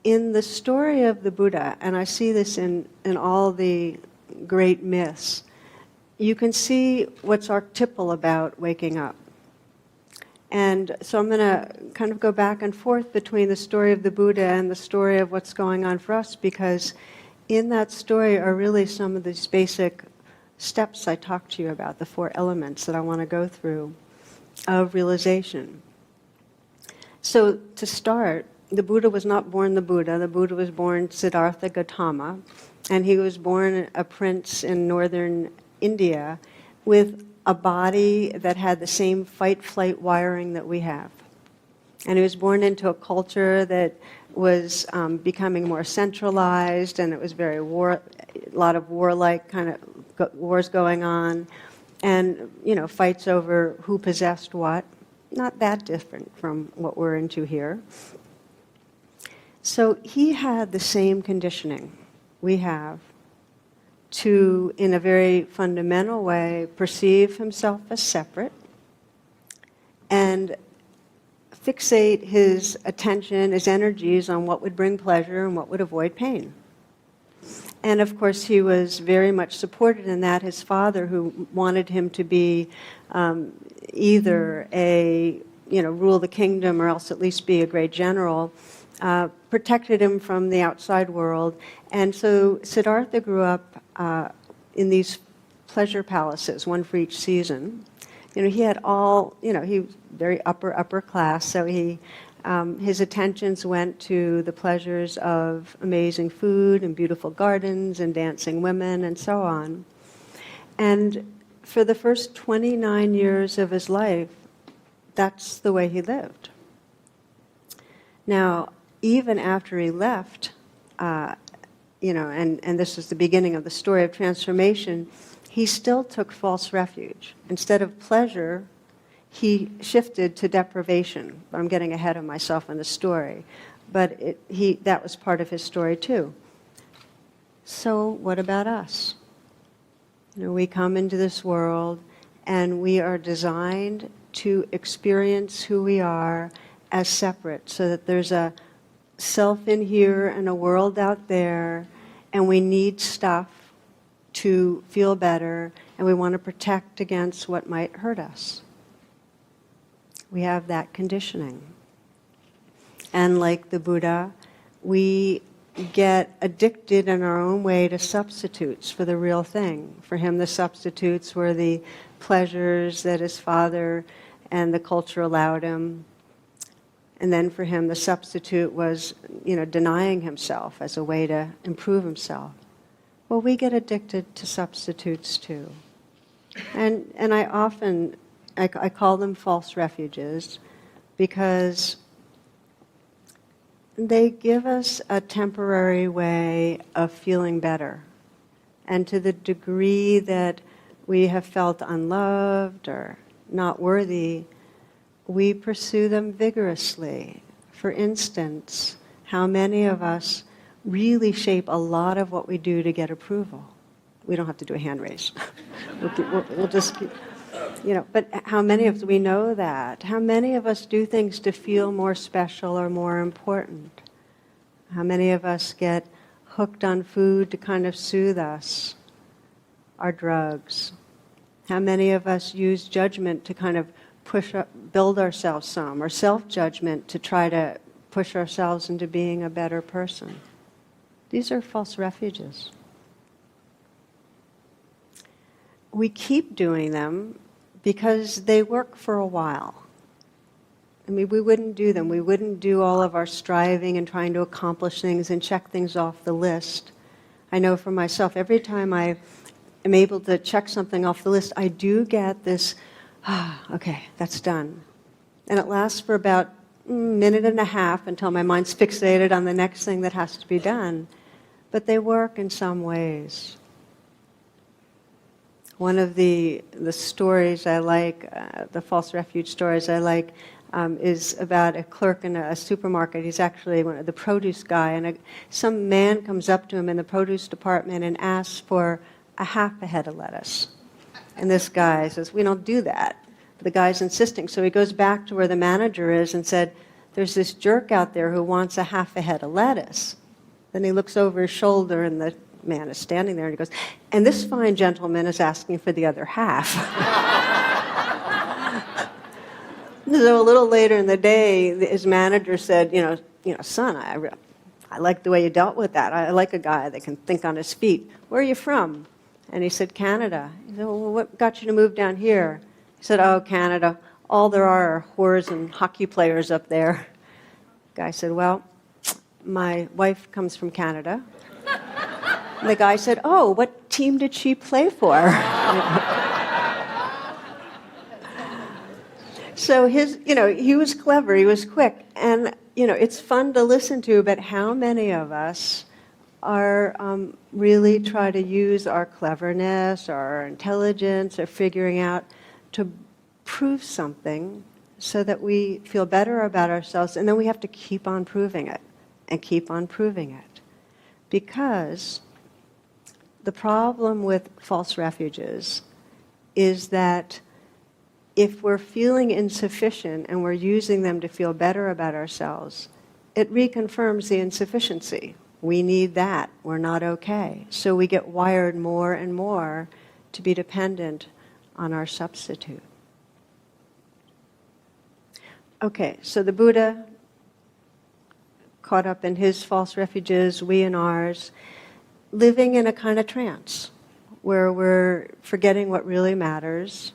in the story of the Buddha, and I see this in all the great myths, you can see what's archetypal about waking up. And so I'm going to kind of go back and forth between the story of the Buddha and the story of what's going on for us, because in that story are really some of these basic steps I talked to you about, the 4 elements that I want to go through of realization. So to start, the Buddha was not born the Buddha. The Buddha was born Siddhartha Gautama, and he was born a prince in northern India with a body that had the same fight-flight wiring that we have. And he was born into a culture that was becoming more centralized, and it was a lot of warlike kind of wars going on, and fights over who possessed what. Not that different from what we're into here. So he had the same conditioning we have to, in a very fundamental way, perceive himself as separate and fixate his attention, his energies on what would bring pleasure and what would avoid pain. And of course, he was very much supported in that. His father, who wanted him to be either rule the kingdom or else at least be a great general, protected him from the outside world. And so Siddhartha grew up in these pleasure palaces, one for each season. He had he was very upper class, so his attentions went to the pleasures of amazing food and beautiful gardens and dancing women and so on. And for the first 29 years of his life, that's the way he lived. Now, even after he left, and this is the beginning of the story of transformation, he still took false refuge. Instead of pleasure, he shifted to deprivation. I'm getting ahead of myself in the story, but that was part of his story too. So what about us? We come into this world and we are designed to experience who we are as separate, so that there's a self in here and a world out there, and we need stuff to feel better, and we want to protect against what might hurt us. We have that conditioning. And like the Buddha, we get addicted in our own way to substitutes for the real thing. For him, the substitutes were the pleasures that his father and the culture allowed him. And then for him, the substitute was, denying himself as a way to improve himself. Well, we get addicted to substitutes too. And I often, I call them false refuges, because they give us a temporary way of feeling better. And to the degree that we have felt unloved or not worthy, we pursue them vigorously. For instance, how many of us really shape a lot of what we do to get approval? We don't have to do a hand raise. We'll just keep, but how many of us, we know that? How many of us do things to feel more special or more important? How many of us get hooked on food to kind of soothe us? Our drugs. How many of us use judgment to kind of build ourselves some, or self-judgment to try to push ourselves into being a better person? These are false refuges. We keep doing them because they work for a while. We wouldn't do them. We wouldn't do all of our striving and trying to accomplish things and check things off the list. I know for myself, every time I am able to check something off the list, I do get this, okay, that's done. And it lasts for about a minute and a half until my mind's fixated on the next thing that has to be done. But they work in some ways. One of the stories I like, the false refuge stories I like, is about a clerk in a supermarket. He's actually the produce guy, and some man comes up to him in the produce department and asks for a half a head of lettuce. And this guy says, "We don't do that." The guy's insisting, so he goes back to where the manager is and said, there's this jerk out there who wants a half a head of lettuce. Then he looks over his shoulder and the man is standing there and he goes, and this fine gentleman is asking for the other half. So a little later in the day, his manager said, son, I like the way you dealt with that. I like a guy that can think on his feet. Where are you from? And he said, Canada. He said, well, what got you to move down here? He said, oh, Canada. All there are whores and hockey players up there. The guy said, well, my wife comes from Canada. And the guy said, oh, what team did she play for? So he was clever, he was quick. And, it's fun to listen to, but how many of us are really try to use our cleverness, our intelligence, or figuring out to prove something so that we feel better about ourselves, and then we have to keep on proving it and keep on proving it. Because the problem with false refuges is that if we're feeling insufficient and we're using them to feel better about ourselves, it reconfirms the insufficiency. We need that. We're not okay. So we get wired more and more to be dependent on our substitute. Okay, so the Buddha caught up in his false refuges, we in ours, living in a kind of trance where we're forgetting what really matters.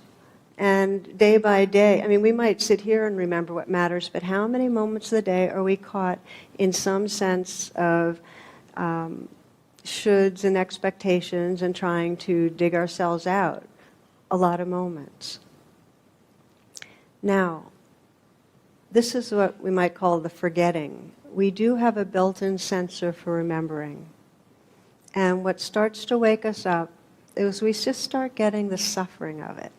And day by day, we might sit here and remember what matters, but how many moments of the day are we caught in some sense of shoulds and expectations and trying to dig ourselves out? A lot of moments. Now, this is what we might call the forgetting. We do have a built-in sensor for remembering. And what starts to wake us up is we just start getting the suffering of it.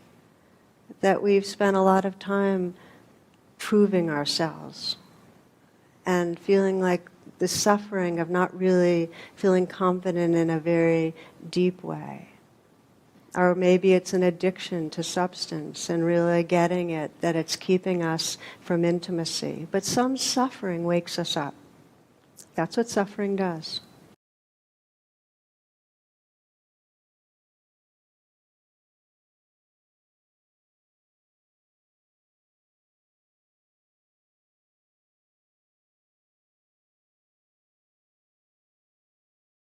That we've spent a lot of time proving ourselves and feeling like the suffering of not really feeling confident in a very deep way. Or maybe it's an addiction to substance and really getting it, that it's keeping us from intimacy. But some suffering wakes us up. That's what suffering does.